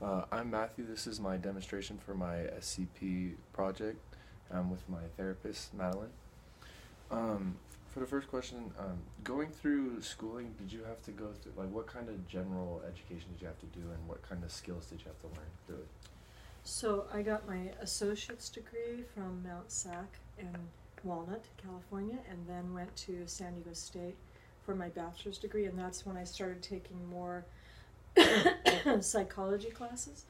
I'm Matthew. This is my demonstration for my SCP project with my therapist, Madeline. For the first question, going through schooling, did you have to go through, like, what kind of general education did you have to do, and what kind of skills did you have to learn through it? So I got my associate's degree from Mount SAC in Walnut, California, and then went to San Diego State for my bachelor's degree, and that's when I started taking more psychology classes.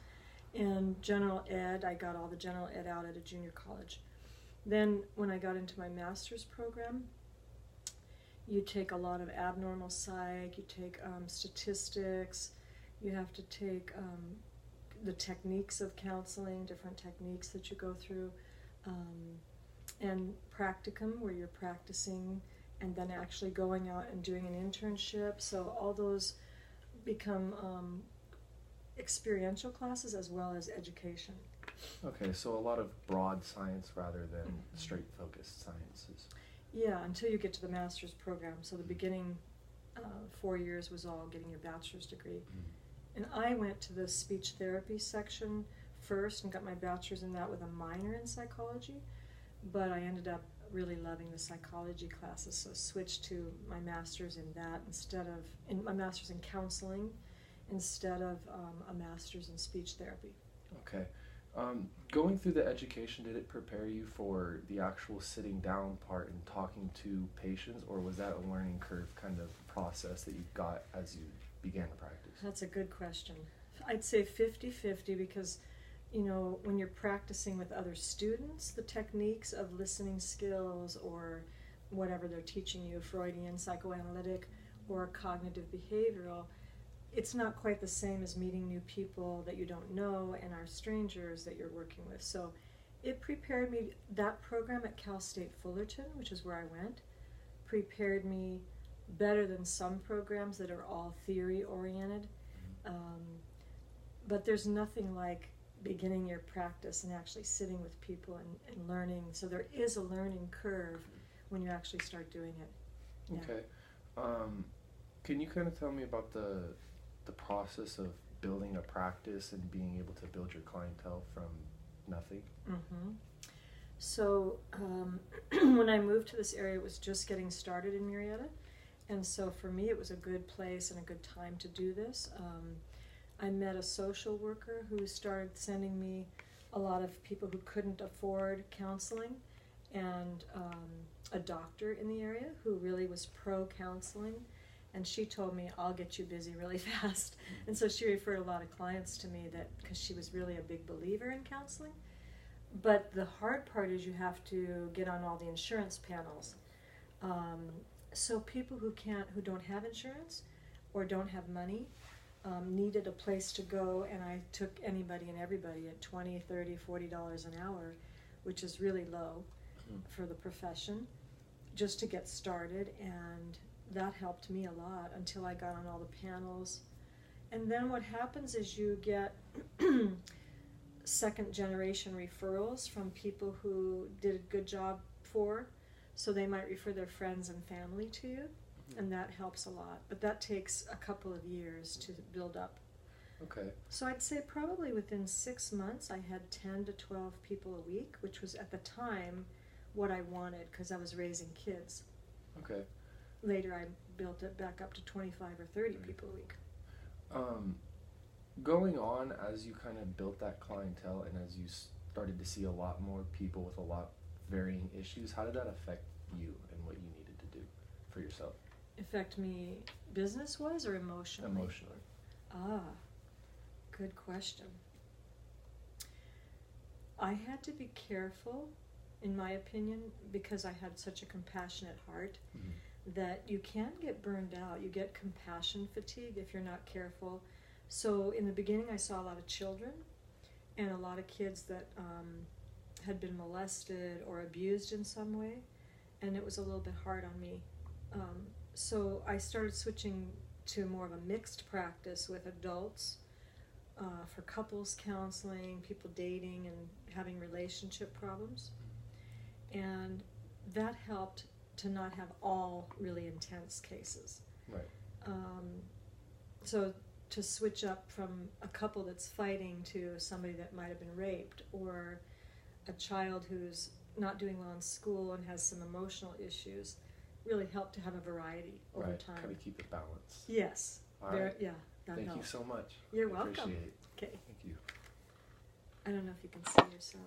And general ed, I got all the general ed out at a junior college. Then when I got into my master's program, you take a lot of abnormal psych, you take statistics, you have to take the techniques of counseling, different techniques that you go through, and practicum, where you're practicing and then actually going out and doing an internship. So all those become experiential classes as well as education. Okay, so a lot of broad science rather than straight focused sciences. Yeah, until you get to the master's program. So the beginning 4 years was all getting your bachelor's degree. And I went to the speech therapy section first and got my bachelor's in that with a minor in psychology, but I ended up really loving the psychology classes, so switched to my master's in that my master's in counseling instead of a master's in speech therapy. Okay. Going through the education, did it prepare you for the actual sitting down part and talking to patients, or was that a learning curve kind of process that you got as you began to practice? That's a good question. I'd say 50-50 because, you know, when you're practicing with other students, the techniques of listening skills or whatever they're teaching you, Freudian, psychoanalytic, or cognitive behavioral, it's not quite the same as meeting new people that you don't know and are strangers that you're working with. So it prepared me, that program at Cal State Fullerton, which is where I went, prepared me better than some programs that are all theory oriented. But there's nothing like beginning your practice and actually sitting with people and learning. So there is a learning curve when you actually start doing it. Yeah. Okay. Can you kind of tell me about the process of building a practice and being able to build your clientele from nothing? So when I moved to this area, it was just getting started in Murrieta. And so for me, it was a good place and a good time to do this. I met a social worker who started sending me a lot of people who couldn't afford counseling, and a doctor in the area who really was pro-counseling. And she told me, I'll get you busy really fast. And so she referred a lot of clients to me because she was really a big believer in counseling. But the hard part is you have to get on all the insurance panels. So people who don't have insurance or don't have money needed a place to go, and I took anybody and everybody at $20, $30, $40 an hour, which is really low for the profession, just to get started, and that helped me a lot until I got on all the panels. And then what happens is you get second generation referrals from people who did a good job for. So they might refer their friends and family to you, and that helps a lot. But that takes a couple of years to build up. Okay. So I'd say probably within 6 months I had 10 to 12 people a week, which was at the time what I wanted because I was raising kids. Okay. Later I built it back up to 25 or 30 people a week. Going on, as you kind of built that clientele and as you started to see a lot more people with a lot varying issues, how did that affect you and what you needed to do for yourself? Affect me business-wise or emotionally? Emotionally. Good question. I had to be careful, in my opinion, because I had such a compassionate heart, that you can get burned out. You get compassion fatigue if you're not careful. So in the beginning I saw a lot of children and a lot of kids that had been molested or abused in some way, and it was a little bit hard on me. So I started switching to more of a mixed practice with adults for couples counseling, people dating and having relationship problems. And that helped to not have all really intense cases. Right. So to switch up from a couple that's fighting to somebody that might have been raped, or a child who's not doing well in school and has some emotional issues, really help to have a variety over time. Kind of keep it balanced. Yes. All right. Yeah. That Thank you helps. so much. You're I welcome. Appreciate it. Okay. Thank you. I don't know if you can see yourself.